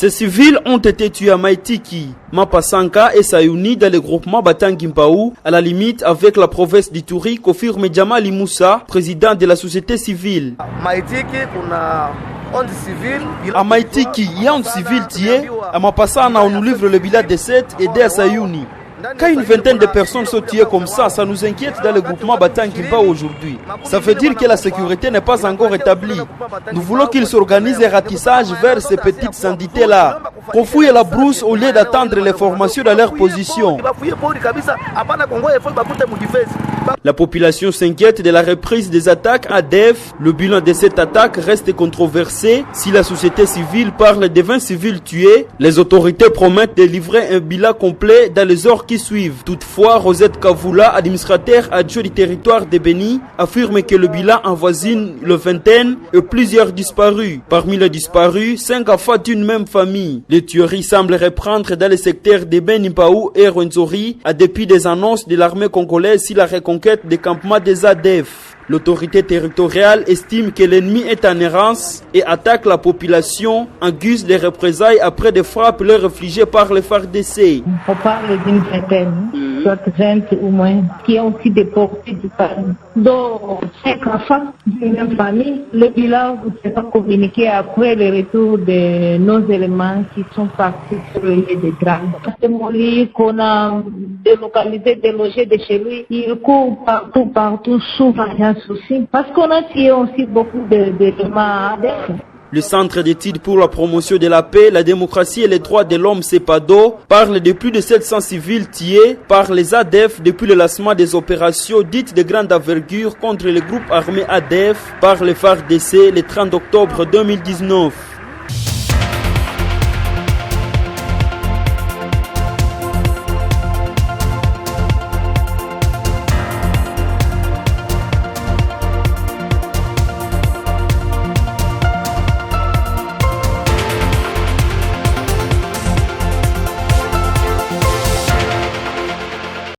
Ces civils ont été tués à Maïtiki, Mapasanka et Sayouni dans le groupement Batangimpaou, à la limite avec la province d'Ituri, confirme Djamali Moussa, président de la société civile. À Maïtiki, il y a un civil tué. À Mapasana, on nous livre le bilan de 7 et à Sayouni. Quand une vingtaine de personnes sont tuées comme ça nous inquiète dans le groupement Batangimpaou aujourd'hui. Ça veut dire que la sécurité n'est pas encore établie. Nous voulons qu'ils s'organisent un ratissage vers ces petites entités-là. Qu'on fouille la brousse au lieu d'attendre les formations dans leur position. La population s'inquiète de la reprise des attaques à ADF. Le bilan de cette attaque reste controversé. Si la société civile parle de 20 civils tués, les autorités promettent de livrer un bilan complet dans les heures qui suivent. Toutefois, Rosette Kavoula, administrateur adjoint du territoire de Beni, affirme que le bilan avoisine le vingtaine et plusieurs disparus. Parmi les disparus, 5 enfants d'une même famille. Les tueries semblent reprendre dans les secteurs de Benimpaou et Rwenzori, à dépit des annonces de l'armée congolaise sur la reconquête des campements des ADF. L'autorité territoriale estime que l'ennemi est en errance et attaque la population en guise de représailles après des frappes leur infligées par les FARDC. On parle d'une vingtaine, soit 20 ou moins, qui ont été déportés du pays. Dont 5 enfants d'une même famille. Le bilan vous sera communiqué après le retour de nos éléments qui sont partis sur le lieu de drame. Qu'on a délocalisé, délogé de chez lui, il court partout, souvent rien souci. Parce qu'on a tiré aussi beaucoup d'éléments ADF. Le Centre d'études pour la promotion de la paix, la démocratie et les droits de l'homme CEPADO parle de plus de 700 civils tués par les ADF depuis le lancement des opérations dites de grande envergure contre les groupes armés ADF par les FARDC le 30 octobre 2019.